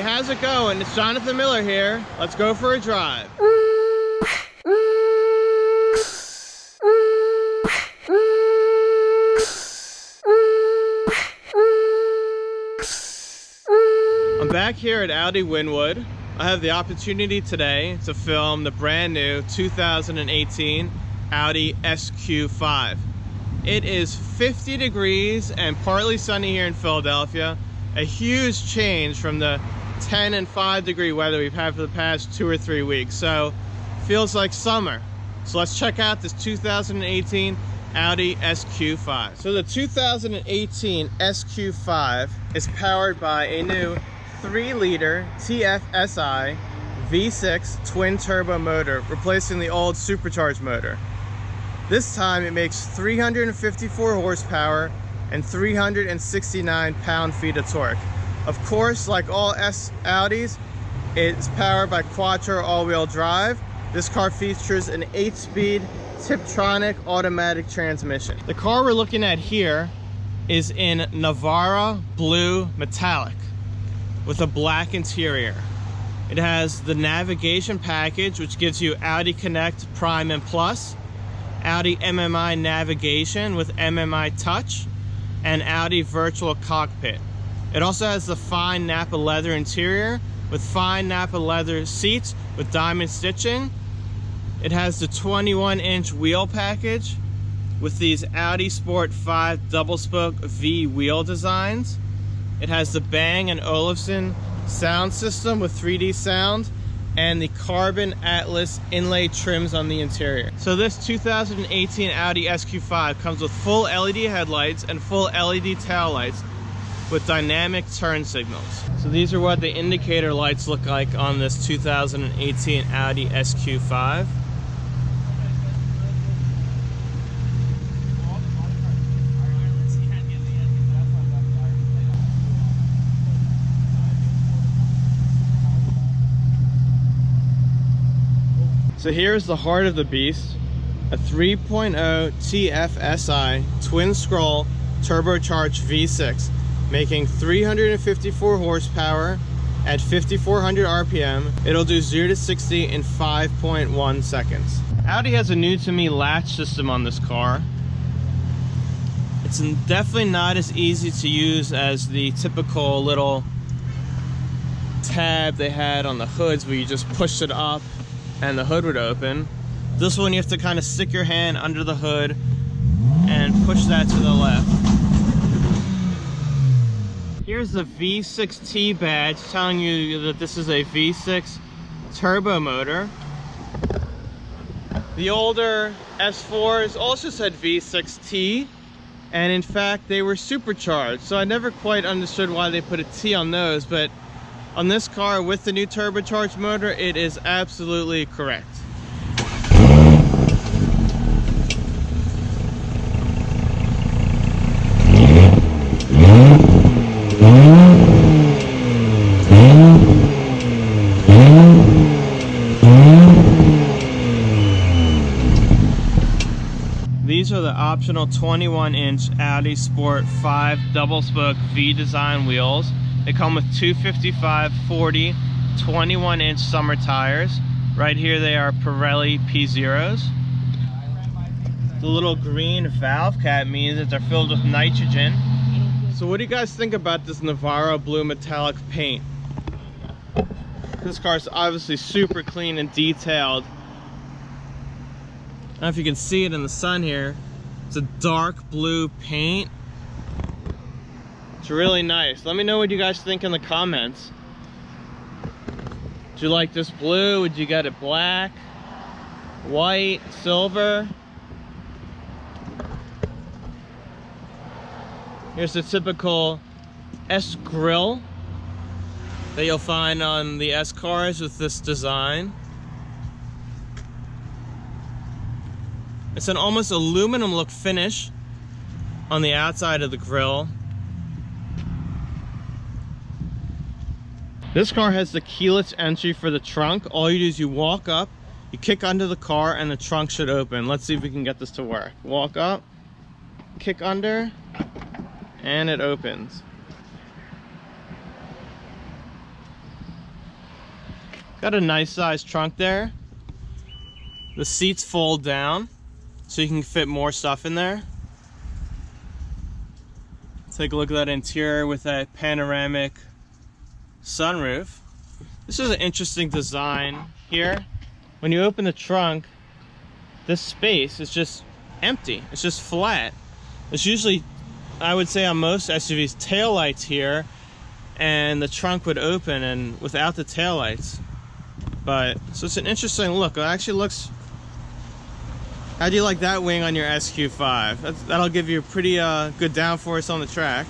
how's it going? It's Jonathan Miller here. Let's go for a drive. I'm back here at Audi Wynnewood. I have the opportunity today to film the brand new 2018 Audi SQ5. It is 50 degrees and partly sunny here in Philadelphia. A huge change from the 10 and 5 degree weather we've had for the past 2 or 3 weeks. So feels like summer. So let's check out this 2018 Audi SQ5. So the 2018 SQ5 is powered by a new 3-liter TFSI V6 twin turbo motor, replacing the old supercharged motor. This time it makes 354 horsepower and 369 pound-feet of torque. Of course, like all Audis, it's powered by Quattro all-wheel drive. This car features an 8-speed Tiptronic automatic transmission. The car we're looking at here is in Navarra blue metallic with a black interior. It has the navigation package, which gives you Audi Connect Prime and Plus, Audi MMI navigation with MMI Touch, and Audi Virtual Cockpit. It also has the fine Nappa leather interior with fine Nappa leather seats with diamond stitching. It has the 21-inch wheel package with these Audi Sport 5 double spoke V wheel designs. It has the Bang & Olufsen sound system with 3D sound and the carbon Atlas inlay trims on the interior. So this 2018 Audi SQ5 comes with full LED headlights and full LED tail lights with dynamic turn signals. So these are what the indicator lights look like on this 2018 Audi SQ5. So here's the heart of the beast, a 3.0 TFSI twin scroll turbocharged V6, making 354 horsepower at 5,400 RPM. It'll do 0 to 60 in 5.1 seconds. Audi has a new to me latch system on this car. It's definitely not as easy to use as the typical little tab they had on the hoods where you just pushed it up and the hood would open. This one you have to kind of stick your hand under the hood and push that to the left. Here's the V6T badge telling you that this is a V6 turbo motor. The older S4s also said V6T, and in fact they were supercharged, so I never quite understood why they put a T on those, but on this car with the new turbocharged motor, it is absolutely correct. These are the optional 21-inch Audi Sport 5 double spoke V design wheels. They come with 255/40 21-inch summer tires. Right here they are Pirelli P0s. The little green valve cap means that they're filled with nitrogen. So what do you guys think about this Navarra blue metallic paint? This car's obviously super clean and detailed. I don't know if you can see it in the sun here. It's a dark blue paint. It's really nice. Let me know what you guys think in the comments. Do you like this blue? Would you get it black, white, silver? Here's the typical S grille that you'll find on the S cars with this design. It's an almost aluminum look finish on the outside of the grille. This car has the keyless entry for the trunk. All you do is you walk up, you kick under the car, and the trunk should open. Let's see if we can get this to work. Walk up, kick under, and it opens. Got a nice sized trunk there. The seats fold down so you can fit more stuff in there. Take a look at that interior with that panoramic sunroof. This is an interesting design here. When you open the trunk, this space is just empty. It's just flat. There's usually, I would say on most SUVs, taillights here, and the trunk would open and without the taillights. But, so it's an interesting look. It actually looks, how do you like that wing on your SQ5? That'll give you a pretty good downforce on the track.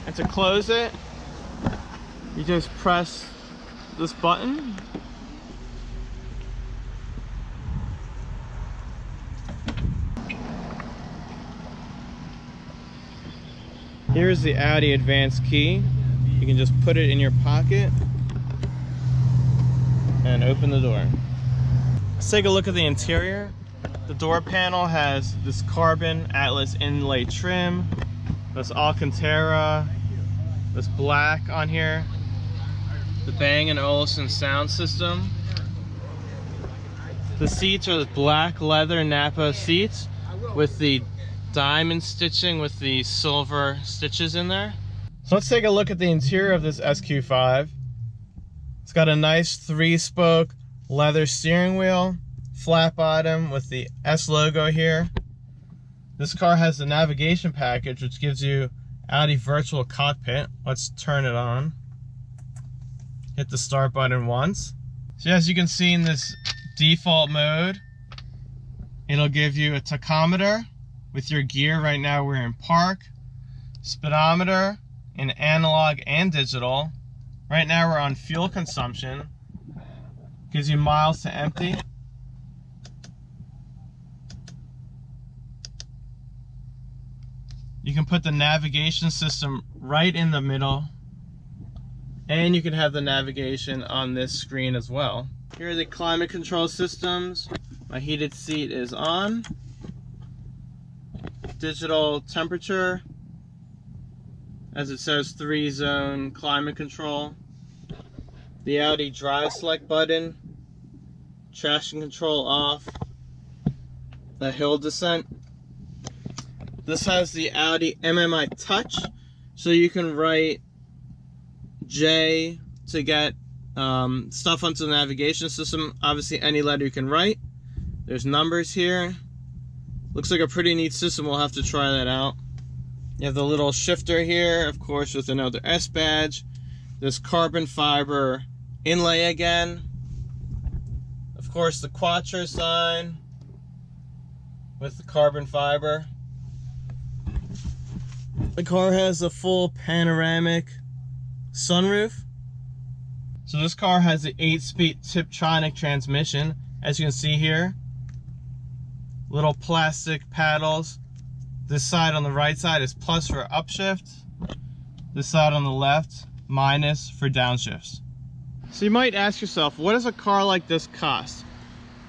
And to close it, you just press this button. Here's the Audi advanced key. You can just put it in your pocket and open the door. Let's take a look at the interior. The door panel has this carbon Atlas inlay trim, this Alcantara, this black on here, the Bang & Olufsen sound system. The seats are the black leather Napa seats with the diamond stitching with the silver stitches in there. So let's take a look at the interior of this SQ5. It's got a nice 3-spoke leather steering wheel, flat bottom with the S logo here. This car has the navigation package, which gives you Audi virtual cockpit. Let's turn it on. Hit the start button once. So as you can see in this default mode, it'll give you a tachometer with your gear. Right now we're in park. Speedometer in analog and digital. Right now we're on fuel consumption. Gives you miles to empty. You can put the navigation system right in the middle, and you can have the navigation on this screen as well. Here are the climate control systems. My heated seat is on. Digital temperature, as it says 3-zone climate control. The Audi drive select button, traction control off, the hill descent. This has the Audi MMI Touch, so you can write J to get stuff onto the navigation system. Obviously any letter you can write. There's numbers here. Looks like a pretty neat system. We'll have to try that out. You have the little shifter here, of course, with another S badge. This carbon fiber inlay again. Of course, the Quattro sign with the carbon fiber. The car has a full panoramic sunroof. So this car has an 8-speed Tiptronic transmission, as you can see here. Little plastic paddles. This side on the right side is plus for upshift. This side on the left, minus for downshifts. So you might ask yourself, what does a car like this cost?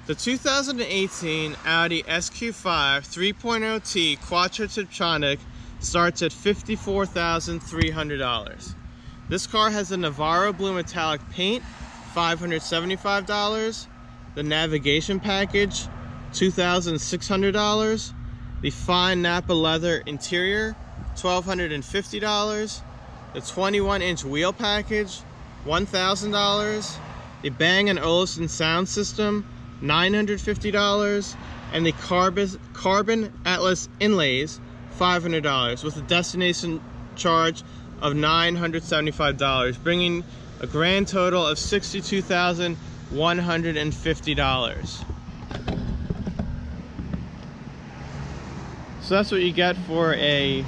The 2018 Audi SQ5 3.0T Quattro Tiptronic starts at $54,300. This car has a Navarra blue metallic paint, $575. The navigation package, $2,600. The fine Napa leather interior, $1,250. The 21-inch wheel package, $1,000. The Bang & Olufsen sound system, $950. And the carbon Atlas inlays, $500, with a destination charge of $975, bringing a grand total of $62,150. So that's what you get for a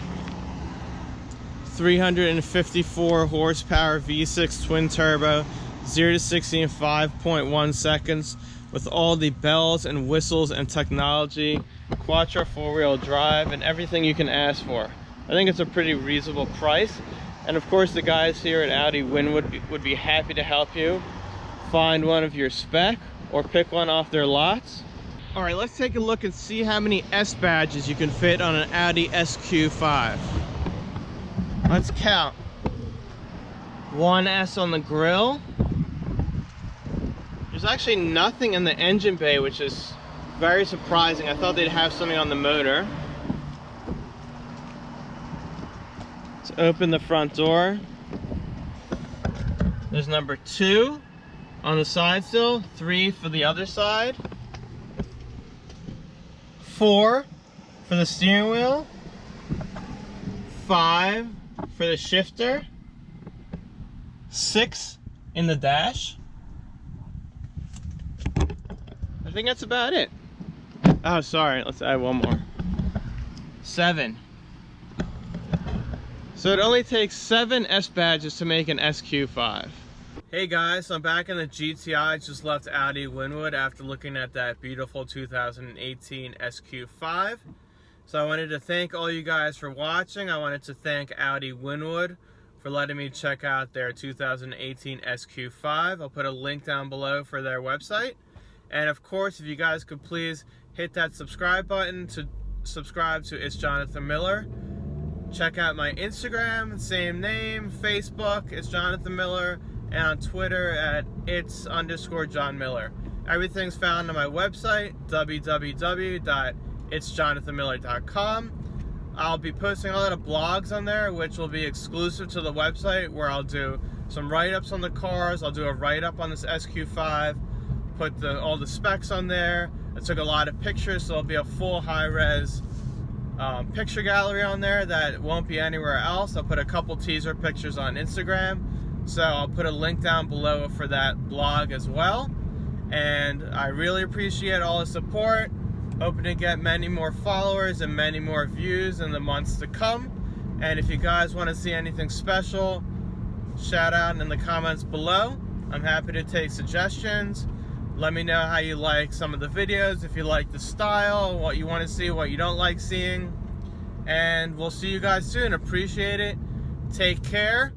354 horsepower V6 twin turbo, 0 to 60 in 5.1 seconds, with all the bells and whistles and technology, Quattro 4-wheel drive, and everything you can ask for. I think it's a pretty reasonable price. And of course, the guys here at Audi Wynnewood would be happy to help you find one of your spec or pick one off their lots. All right, let's take a look and see how many S badges you can fit on an Audi SQ5. Let's count. 1 S on the grille, There's actually nothing in the engine bay, which is very surprising. I thought they'd have something on the motor. Let's open the front door. There's number 2 on the side still, 3 for the other side, 4 for the steering wheel, 5 for the shifter, 6 in the dash. I think that's about it. Oh, sorry, let's add one more. 7. So it only takes 7 S badges to make an SQ5. Hey guys, so I'm back in the GTI. I just left Audi Wynnewood after looking at that beautiful 2018 SQ5. So I wanted to thank all you guys for watching. I wanted to thank Audi Wynnewood for letting me check out their 2018 SQ5. I'll put a link down below for their website. And of course, if you guys could please hit that subscribe button to subscribe to It's Jonathan Miller. Check out my Instagram, same name, Facebook, It's Jonathan Miller, and on Twitter at its_John Miller. Everything's found on my website, www.itsjonathanmiller.com. I'll be posting a lot of blogs on there, which will be exclusive to the website, where I'll do some write-ups on the cars. I'll do a write-up on this SQ5, put all the specs on there. I took a lot of pictures, so there'll be a full high-res picture gallery on there that won't be anywhere else. I'll put a couple teaser pictures on Instagram, so I'll put a link down below for that blog as well. And I really appreciate all the support. Hoping to get many more followers and many more views in the months to come. And if you guys want to see anything special, shout out in the comments below. I'm happy to take suggestions. Let me know how you like some of the videos, if you like the style, what you want to see, what you don't like seeing. And we'll see you guys soon. Appreciate it. Take care.